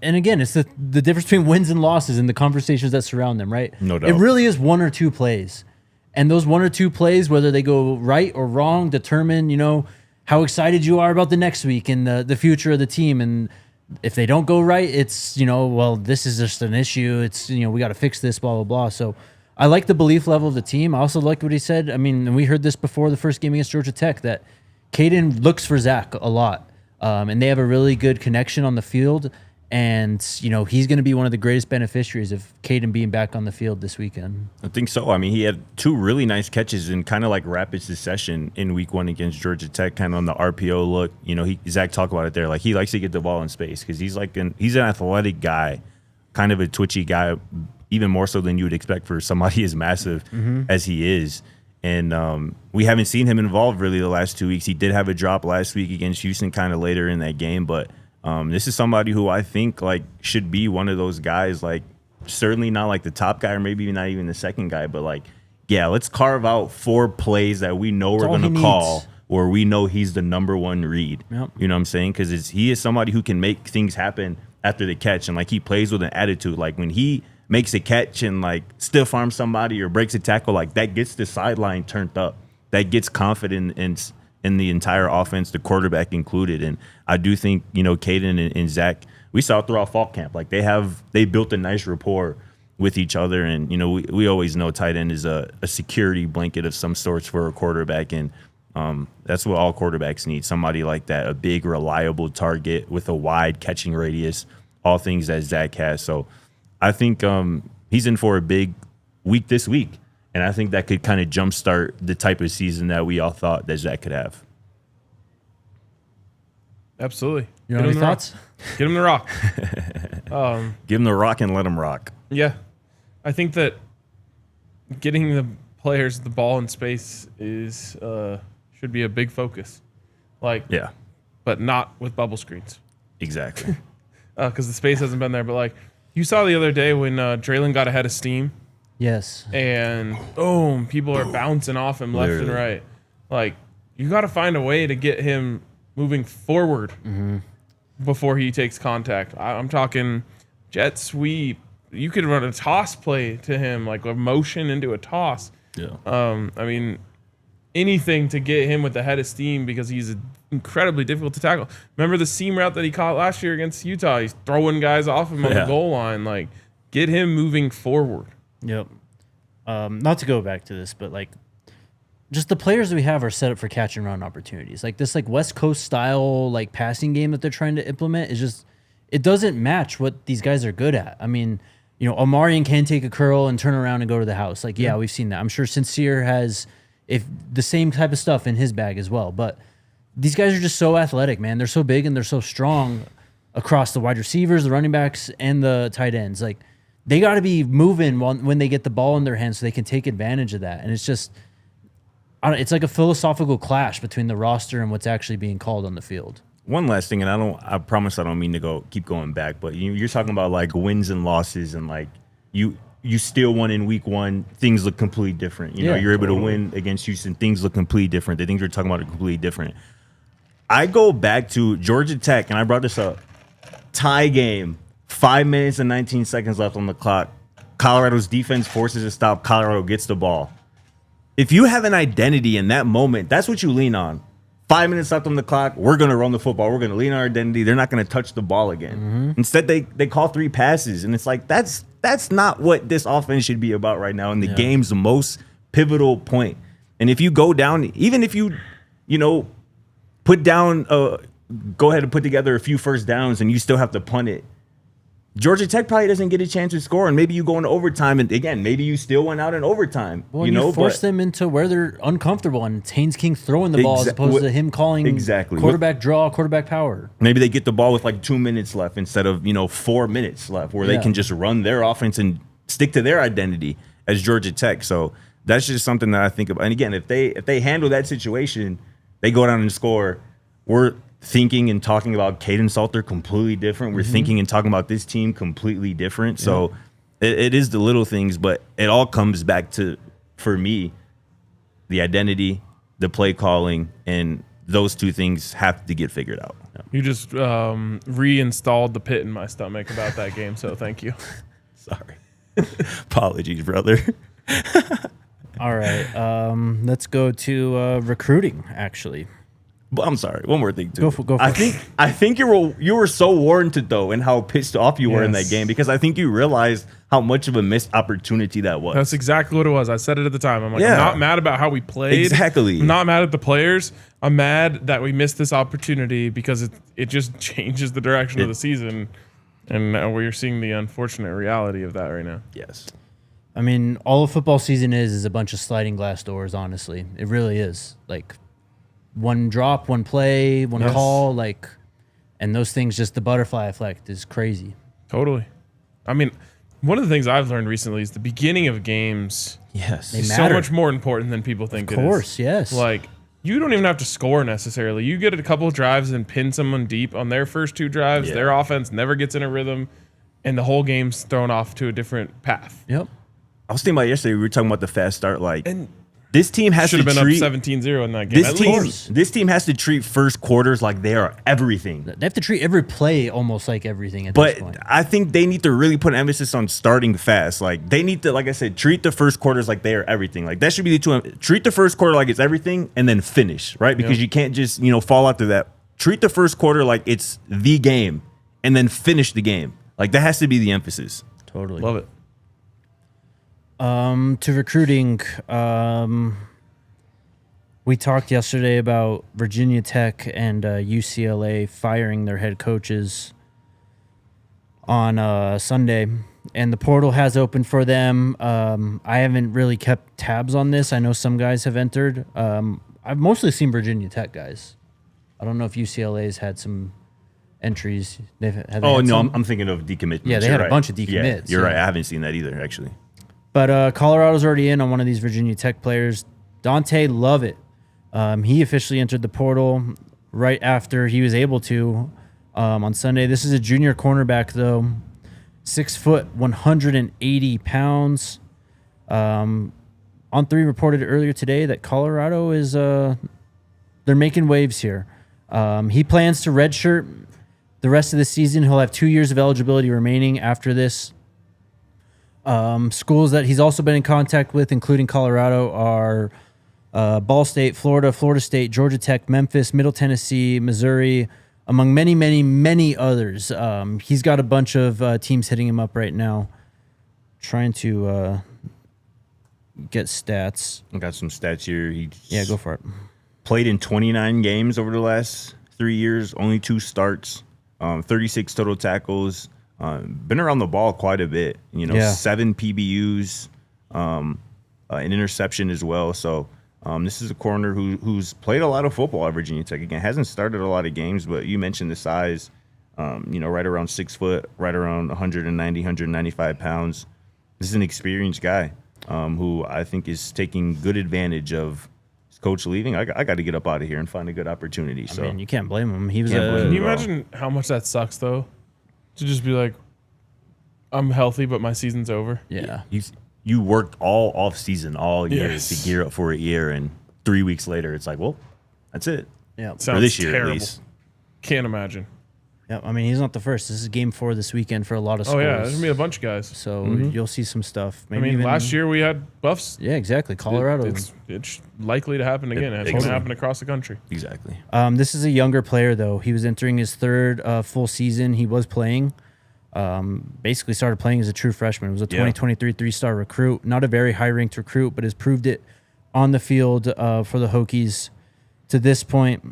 and again, it's the difference between wins and losses and the conversations that surround them, right? No doubt. It really is 1 or 2 plays. And those 1 or 2 plays, whether they go right or wrong, determine, how excited you are about the next week and the future of the team. And if they don't go right, it's, this is just an issue. It's, we got to fix this, blah, blah, blah. So I like the belief level of the team. I also liked what he said. We heard this before the first game against Georgia Tech, that Kaidon looks for Zach a lot. And they have a really good connection on the field. And, he's going to be one of the greatest beneficiaries of Kaidon being back on the field this weekend. I think so. He had 2 really nice catches in kind of like rapid succession in week 1 against Georgia Tech, kind of on the RPO look. Zach talked about it there. Like, he likes to get the ball in space because he's an athletic guy, kind of a twitchy guy, even more so than you would expect for somebody as massive as he is. And we haven't seen him involved really the last 2 weeks. He did have a drop last week against Houston kind of later in that game, but this is somebody who I think should be one of those guys, certainly not like the top guy or maybe not even the second guy, but let's carve out 4 plays that we know we're going to call or we know he's the number 1 read. Yep. You know what I'm saying? Because he is somebody who can make things happen after the catch, and he plays with an attitude. When he makes a catch and stiff arms somebody or breaks a tackle, that gets the sideline turned up. That gets confident in the entire offense, the quarterback included. And I do think, Kaidon and Zach, we saw throughout fall camp, they built a nice rapport with each other. And, we always know tight end is a security blanket of some sorts for a quarterback. And that's what all quarterbacks need, somebody like that, a big, reliable target with a wide catching radius, all things that Zach has. So I think he's in for a big week this week. And I think that could kind of jumpstart the type of season that we all thought that Zach could have. Absolutely. You have any thoughts? Get him the rock. Give him the rock and let him rock. Yeah. I think that getting the players the ball in space is should be a big focus. Yeah. But not with bubble screens. Exactly. Because the space hasn't been there. But you saw the other day when Draylon got ahead of steam. Yes. And boom, people are bouncing off him left and right. You got to find a way to get him moving forward before he takes contact. I'm talking jet sweep. You could run a toss play to him, a motion into a toss. Yeah. anything to get him with the head of steam because he's incredibly difficult to tackle. Remember the seam route that he caught last year against Utah? He's throwing guys off him on the goal line. Like, get him moving forward. Yep. Not to go back to this, but like, just the players that we have are set up for catch and run opportunities. Like this, like West Coast style, like passing game that they're trying to implement is just, it doesn't match what these guys are good at. I mean, you know, Omarion can take a curl and turn around and go to the house. Like, yeah, we've seen that. I'm sure Sincere has the same type of stuff in his bag as well. But these guys are just so athletic, man. They're so big and they're so strong across the wide receivers, the running backs, and the tight ends. Like, they got to be moving when they get the ball in their hands so they can take advantage of that. And it's just, it's like a philosophical clash between the roster and what's actually being called on the field. One last thing, and I promise I don't mean to keep going back, but you're talking about like wins and losses, and like you still won in week 1, things look completely different. You know, you're able to win against Houston, things look completely different. The things we're talking about are completely different. I go back to Georgia Tech, and I brought this up. Tie game, 5 minutes and 19 seconds left on the clock. Colorado's defense forces a stop. Colorado gets the ball. If you have an identity in that moment, that's what you lean on. 5 minutes left on the clock. We're going to run the football. We're going to lean on our identity. They're not going to touch the ball again. Instead, they call 3 passes, and it's like that's not what this offense should be about right now in the game's most pivotal point. And if you go down, even if you put down, go ahead and put together a few first downs, and you still have to punt it. Georgia Tech probably doesn't get a chance to score, and maybe you go into overtime, and again, maybe you still went out in overtime. Well, you force them into where they're uncomfortable, and it's Haynes King throwing the ball as opposed to him calling quarterback draw, quarterback power. Maybe they get the ball with like 2 minutes left instead of 4 minutes left, where they can just run their offense and stick to their identity as Georgia Tech. So that's just something that I think about. And again, if they handle that situation, they go down and score. We're thinking and talking about Kaidon Salter completely different. We're thinking and talking about this team completely different. So it is the little things, but it all comes back to, for me, the identity, the play calling, and those 2 things have to get figured out. You just reinstalled the pit in my stomach about that game, so thank you. Sorry. Apologies, brother. All right. Let's go to recruiting, actually. But I'm sorry. One more thing too. Go for it. I think you were so warranted though, and how pissed off you were in that game, because I think you realized how much of a missed opportunity that was. That's exactly what it was. I said it at the time. I'm like, I'm not mad about how we played. Exactly. I'm not mad at the players. I'm mad that we missed this opportunity because it just changes the direction of the season, and we're seeing the unfortunate reality of that right now. Yes. I mean, all a football season is a bunch of sliding glass doors. Honestly, it really is. Like, one drop, one play, one call, and those things, just the butterfly effect is crazy. Totally. I mean, one of the things I've learned recently is the beginning of games is so much more important than people think it is. Of course, yes. Like, you don't even have to score necessarily. You get a couple of drives and pin someone deep on their first 2 drives. Their offense never gets in a rhythm, and the whole game's thrown off to a different path. Yep. I was thinking about yesterday, we were talking about the fast start, this team has to treat... Should have been up 17-0 in that game. This team has to treat first quarters like they are everything. They have to treat every play almost like everything at this point. But I think they need to really put an emphasis on starting fast. Like, they need to, like I said, treat the first quarters like they are everything. Like, that should be the 2. Treat the first quarter like it's everything, and then finish, right? Because you can't just, fall after that. Treat the first quarter like it's the game, and then finish the game. Like, that has to be the emphasis. Totally. Love it. To recruiting, we talked yesterday about Virginia Tech and UCLA firing their head coaches on Sunday, and the portal has opened for them. I haven't really kept tabs on this. I know some guys have entered. I've mostly seen Virginia Tech guys. I don't know if UCLA's had some entries. I'm thinking of decommitments. Yeah, they had a bunch of decommits. Yeah, you're right. I haven't seen that either, actually. But Colorado's already in on one of these Virginia Tech players, Dante Lovett. He officially entered the portal right after he was able to on Sunday. This is a junior cornerback, though. 6 foot, 180 pounds. On3 reported earlier today that Colorado is they're making waves here. He plans to redshirt the rest of the season. He'll have 2 years of eligibility remaining after this. Schools that he's also been in contact with, including Colorado, are Ball State, Florida, Florida State, Georgia Tech, Memphis, Middle Tennessee, Missouri, among many, many, many others. He's got a bunch of teams hitting him up right now, trying to get stats. I got some stats here. Yeah, go for it. Played in 29 games over the last 3 years, only 2 starts, 36 total tackles. Been around the ball quite a bit. 7 PBUs, an interception as well. So this is a corner who's played a lot of football at Virginia Tech. Again, hasn't started a lot of games, but you mentioned the size. Right around 6 foot, right around 190, 195 pounds. This is an experienced guy who I think is taking good advantage of his coach leaving. I got to get up out of here and find a good opportunity. So I mean, you can't blame him. He was Can you imagine how much that sucks, though? To just be like, I'm healthy, but my season's over. yeah. You worked all off season, all year Yes. to gear up for a year, and 3 weeks later, it's like, well, that's it. Yeah. Sounds this year, at terrible. least. Can't imagine. Yeah. I mean, he's not the first. This is game 4 this weekend for a lot of schools. Oh, yeah. There's going to be a bunch of guys. So you'll see some stuff. I Maybe mean, even, last year we had Buffs. Yeah, exactly. Colorado. It's likely to happen again. It's going to happen across the country. Exactly. This is a younger player, though. He was entering his 3rd full season. He was playing. Basically started playing as a true freshman. It was a 2023 3-star recruit. Not a very high-ranked recruit, but has proved it on the field for the Hokies to this point.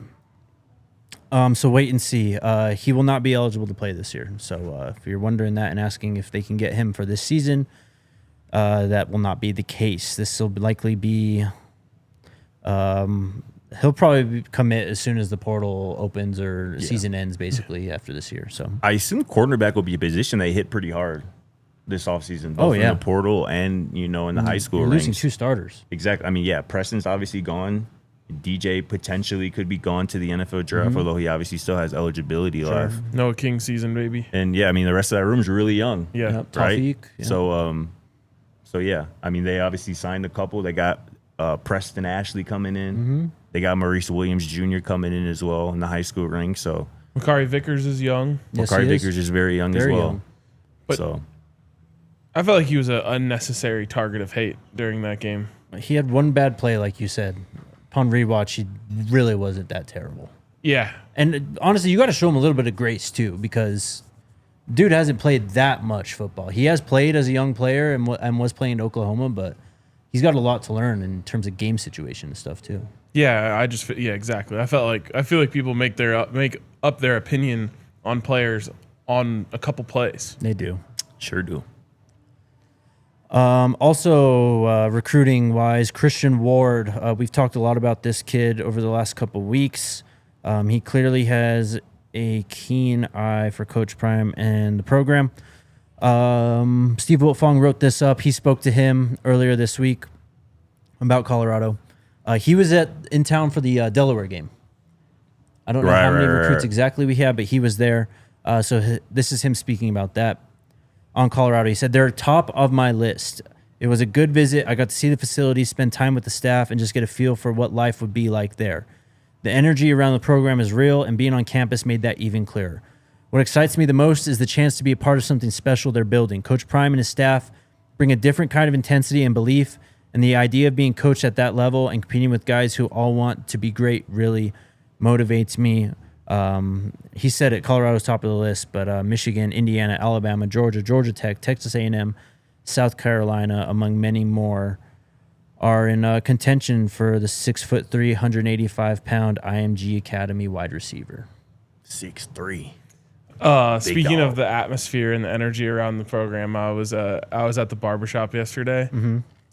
So wait and see. He will not be eligible to play this year. So if you're wondering that and asking if they can get him for this season, that will not be the case. This will likely be... he'll probably commit as soon as the portal opens or season ends, basically, after this year. So I assume cornerback will be a position they hit pretty hard this offseason, both in the portal and, in the high school you're losing ranks. 2 starters. Exactly. I mean, Preston's obviously gone. DJ potentially could be gone to the NFL draft, although he obviously still has eligibility left. Noah King season, baby. And, I mean, the rest of that room's really young. Yeah. Yep, Right? Tawfiq, yeah. So, I mean, they obviously signed a couple. They got Preston Ashley coming in. They got Maurice Williams Jr. coming in as well in the high school ranks. So Makari Vickers is young. Yes, Makari he is. Vickers is very young as Very well. young. But- So I felt like he was an unnecessary target of hate during that game. He had one bad play, like you said. Upon rewatch, he really wasn't that terrible. Yeah. And honestly, you got to show him a little bit of grace too, because dude hasn't played that much football. He has played as a young player and was playing in Oklahoma, but he's got a lot to learn in terms of game situation and stuff too. Yeah, exactly. I feel like people make up their opinion on players on a couple plays. They do. sure do. Also, recruiting-wise, Christian Ward. We've talked a lot about this kid over the last couple weeks. He clearly has a keen eye for Coach Prime and the program. Steve Wiltfong wrote this up. He spoke to him earlier this week about Colorado. He was in town for the Delaware game. I don't know how many recruits exactly we have, but he was there. So this is him speaking about that. On Colorado, he said, they're top of my list. It was a good visit. I got to see the facility, spend time with the staff, and just get a feel for what life would be like there. The energy around the program is real, and being on campus made that even clearer. What excites me the most is the chance to be a part of something special they're building. Coach Prime and his staff bring a different kind of intensity and belief, and the idea of being coached at that level and competing with guys who all want to be great really motivates me. He said it, Colorado's top of the list, but Michigan, Indiana, Alabama, Georgia, Georgia Tech, Texas A&M, South Carolina, among many more, are in contention for the 6'3", 185-pound IMG Academy wide receiver. 6'3". Speaking of the atmosphere and the energy around the program, I was at the barbershop yesterday,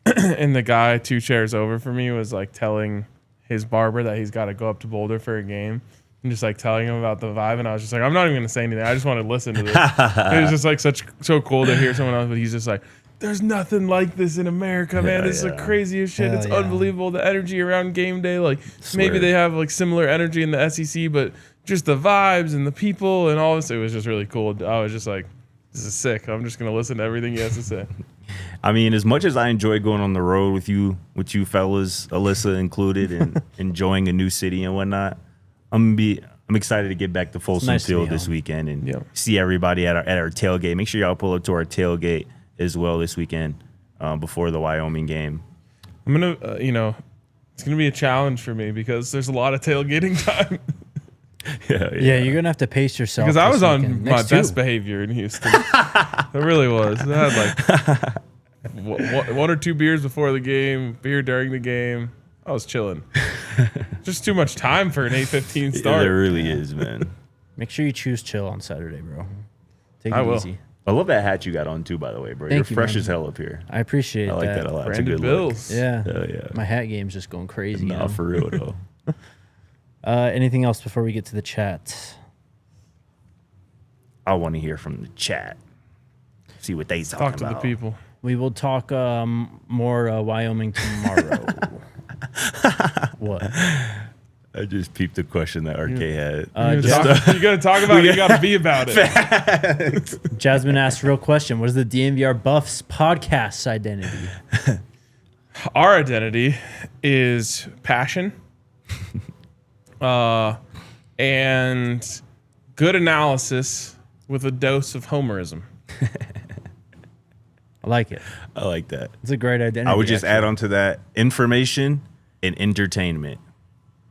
and the guy 2 chairs over from me was like telling his barber that he's got to go up to Boulder for a game. And just like telling him about the vibe, and I was just like, I'm not even gonna say anything. I just want to listen to this. It was just like so cool to hear someone else, but he's just like, there's nothing like this in America, man. This is the craziest shit. It's unbelievable. The energy around game day, like maybe they have like similar energy in the SEC, but just the vibes and the people and all this, it was just really cool. I was just like, this is sick. I'm just gonna listen to everything he has to say. I mean, as much as I enjoy going on the road with you fellas, Alyssa included, and enjoying a new city and whatnot, I'm excited to get back to Folsom Field this weekend and see everybody at our tailgate. Make sure y'all pull up to our tailgate as well this weekend before the Wyoming game. I'm gonna, It's going to be a challenge for me because there's a lot of tailgating time. Yeah, you're going to have to pace yourself. Because I was on weekend. my best behavior in Houston. It really was. I had like one or two beers before the game, beer during the game. I was chilling. Just too much time for an 8:15 start. There really is, man. Make sure you choose chill on Saturday, bro. Take I it will. easy. I love that hat you got on too, by the way, bro. Thank You're you, fresh man. as hell up here. I appreciate I like that a lot. It's a Branded good look. Bills. Yeah. Hell yeah. My hat game's just going crazy. Nah, for real though. Anything else before we get to the chat? I want to hear from the chat. See what they talking Talk to about. the people. We will talk more Wyoming tomorrow. What? I just peeped the question that RK had. You got to talk about it. You got to be about it. Jasmine asked, real question. What is the DNVR Buffs podcast identity? Our identity is passion and good analysis with a dose of homerism. I like it. I like that. It's a great identity. I would just actually. add on to that information and entertainment.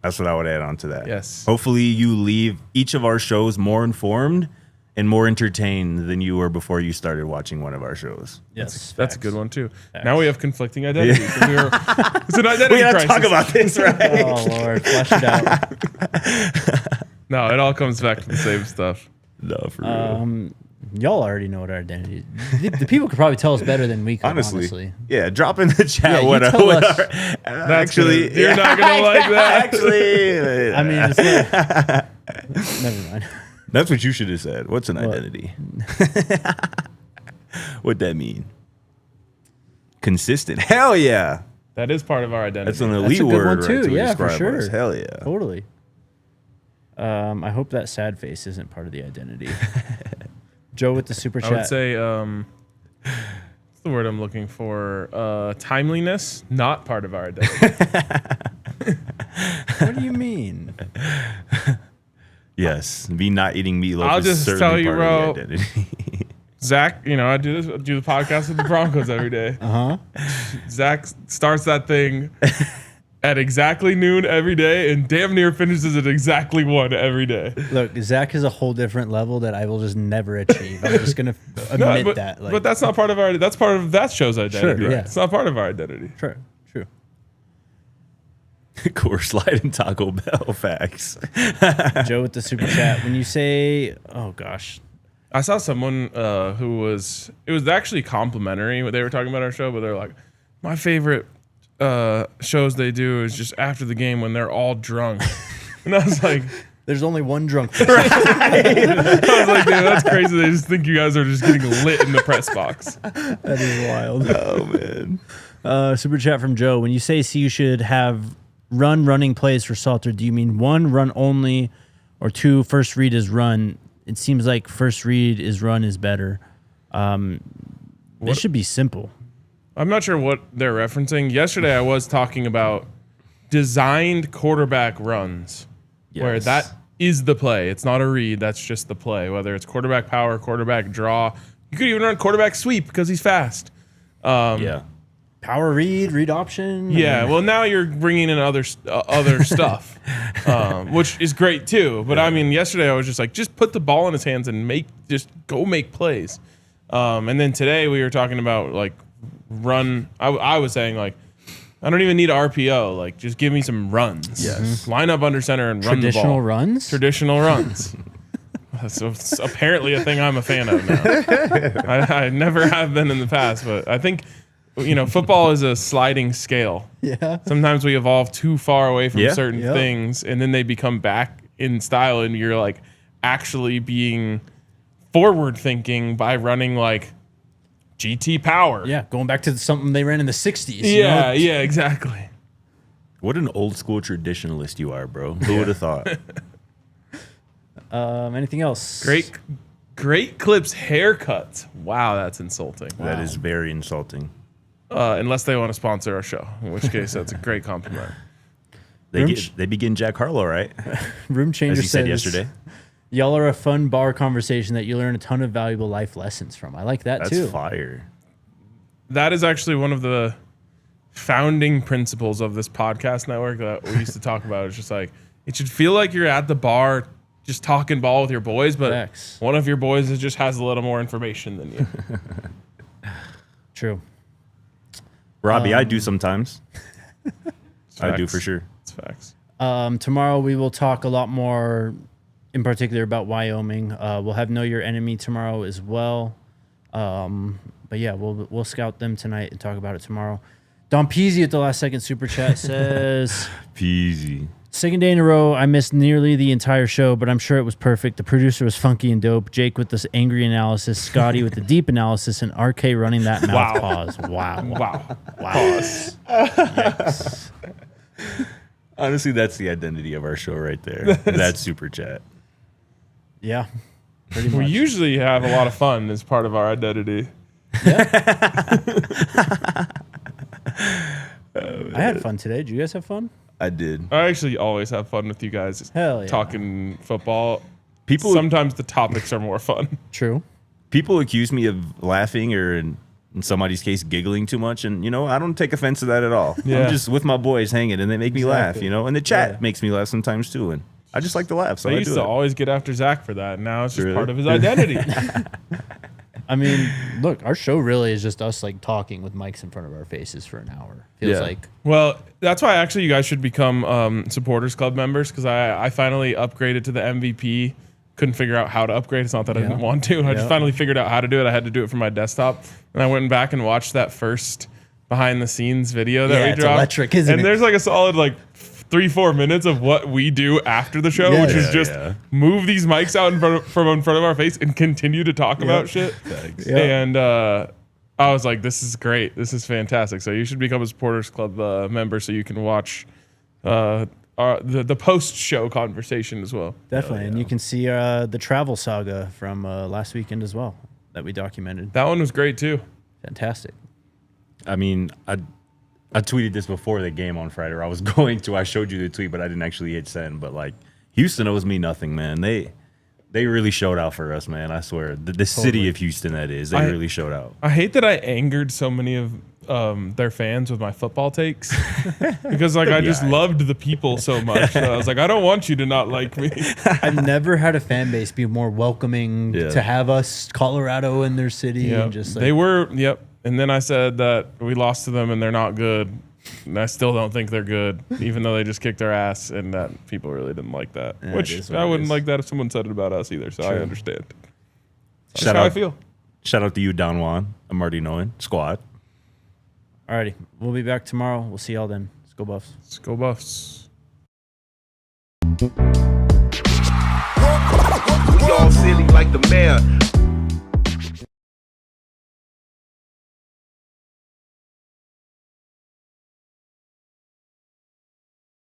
That's what I would add on to that. Yes. Hopefully you leave each of our shows more informed and more entertained than you were before you started watching one of our shows. Yes. That's a good facts. one, too. Now we have conflicting identities. It's an identity We gotta crisis. talk about this, right? Oh, Lord. Flesh it out. No, it all comes back to the same stuff. No, for real. Y'all already know what our identity is. The people could probably tell us better than we could, honestly. Yeah, drop in the chat Yeah, you what tell what us. our, actually You're not going to like that. actually I mean, it's never mind. that's what you should have said. What's an identity? What'd that mean? Consistent. Hell yeah. That is part of our identity. That's an elite a good word one, right too. to Yeah, for describe sure. us. Hell yeah. Totally. I hope that sad face isn't part of the identity. Joe with the super chat. I would say, what's the word I'm looking for? Timeliness, not part of our identity. What do you mean? Yes. Me not eating meatloaf I'll is just certainly tell you, part of the identity. Zach, I do the podcast with the Broncos every day. Zach starts that thing at exactly noon every day and damn near finishes at exactly 1 every day. Look, Zach is a whole different level that I will just never achieve. I'm just gonna admit but, that. but that's not part of our. That's part of that show's identity. Sure, yeah. It's not part of our identity. true. Coors Light and Taco Bell facts. Joe with the super chat. When you say, oh gosh, I saw someone who was. It was actually complimentary what they were talking about our show, but they're like, my favorite shows they do is just after the game when they're all drunk, and I was like. there's only one drunk person. I was like, dude, that's crazy. They just think you guys are just getting lit in the press box. That is wild. Oh man. Super chat from Joe. When you say you should have running plays for Salter, do you mean 1, run only, or 2, first read is run? It seems like first read is run is better. It should be simple. I'm not sure what they're referencing. Yesterday, I was talking about designed quarterback runs, where Yes. that is the play. It's not a read. That's just the play. Whether it's quarterback power, quarterback draw. You could even run quarterback sweep because he's fast. Yeah. Power read option. Yeah, well, now you're bringing in other stuff, which is great too. But I mean, yesterday I was just like, just put the ball in his hands and just go make plays. And then today we were talking about like run. I was saying like, I don't even need RPO. Like, just give me some runs. Yes. Line up under center and run the ball. Traditional runs. Traditional runs. So it's apparently a thing I'm a fan of now. I never have been in the past, but I think. Football is a sliding scale. Yeah. Sometimes we evolve too far away from Yeah. certain Yep. things, and then they become back in style, and you're like actually being forward thinking by running like GT power. Yeah, going back to something they ran in the 60s. Yeah, exactly. What an old school traditionalist you are, bro. Who would have thought? Anything else? Great clips haircuts. Wow, that's insulting. That is very insulting. Unless they want to sponsor our show, in which case that's a great compliment. They begin Jack Harlow, right? Room Changer As you says, said yesterday. y'all are a fun bar conversation that you learn a ton of valuable life lessons from. I like that That's too. fire. That is actually one of the founding principles of this podcast network that we used to talk about. It's just like, it should feel like you're at the bar just talking ball with your boys, but Facts. one of your boys just has a little more information than you. True. Robbie, I do sometimes. I do Facts. for sure. It's facts. Tomorrow we will talk a lot more, in particular about Wyoming. We'll have Know Your Enemy tomorrow as well. But yeah, we'll scout them tonight and talk about it tomorrow. Don Peasy at the last second super chat says, Peasy. second day in a row, I missed nearly the entire show, but I'm sure it was perfect. The producer was funky and dope. Jake with this angry analysis, Scotty with the deep analysis, and RK running that mouth pause. Wow. Wow. Pause. Yikes. Honestly, that's the identity of our show right there. That super chat. Yeah. Pretty We much. usually have a lot of fun as part of our identity. I had fun today. Did you guys have fun? I did. I actually always have fun with you guys. Hell yeah. Talking football. People Sometimes the topics are more fun. True. people accuse me of laughing or in somebody's case giggling too much, and I don't take offense to that at all. Yeah. I'm just with my boys hanging and they make me laugh, Exactly. and the chat Yeah. makes me laugh sometimes too, and I just like to laugh, so I I used do to it. always get after Zach for that. Now it's just Really? part of his identity. I mean, look, our show really is just us like talking with mics in front of our faces for an hour. Feels Yeah. like Well, that's why actually you guys should become supporters club members, because I finally upgraded to the MVP. Couldn't figure out how to upgrade. It's not that I didn't want to. I just finally figured out how to do it. I had to do it from my desktop, and I went back and watched that first behind the scenes video that we it's dropped. electric, isn't and it? there's like a solid 3-4 minutes of what we do after the show, Yeah. which is Yeah, just yeah. move these mics out in front of our face and continue to talk about shit. Yeah. And I was like, this is great. This is fantastic. So you should become a supporters club member so you can watch the post-show conversation as well. definitely. And you can see the travel saga from last weekend as well that we documented. That one was great too. Fantastic. I mean, I tweeted this before the game on Friday. Or I showed you the tweet, but I didn't actually hit send. But Houston owes me nothing, man. They really showed out for us, man. I swear, the city of Houston, that is, they really showed out. I hate that I angered so many of their fans with my football takes because I just loved the people so much. So I was like, I don't want you to not like me. I've never had a fan base be more welcoming to have us, Colorado, in their city. And just They were, And then I said that we lost to them and they're not good. And I still don't think they're good, even though they just kicked our ass, and that people really didn't like that. Yeah, it Which is what I it wouldn't is. like that if someone said it about us either, so I understand. That's Shout how I out. feel. Shout out to you, Don Juan. I'm already knowing. Squad. Alrighty, we'll be back tomorrow. We'll see y'all then. Let's go Buffs. Let's go Buffs. We all silly like the mayor.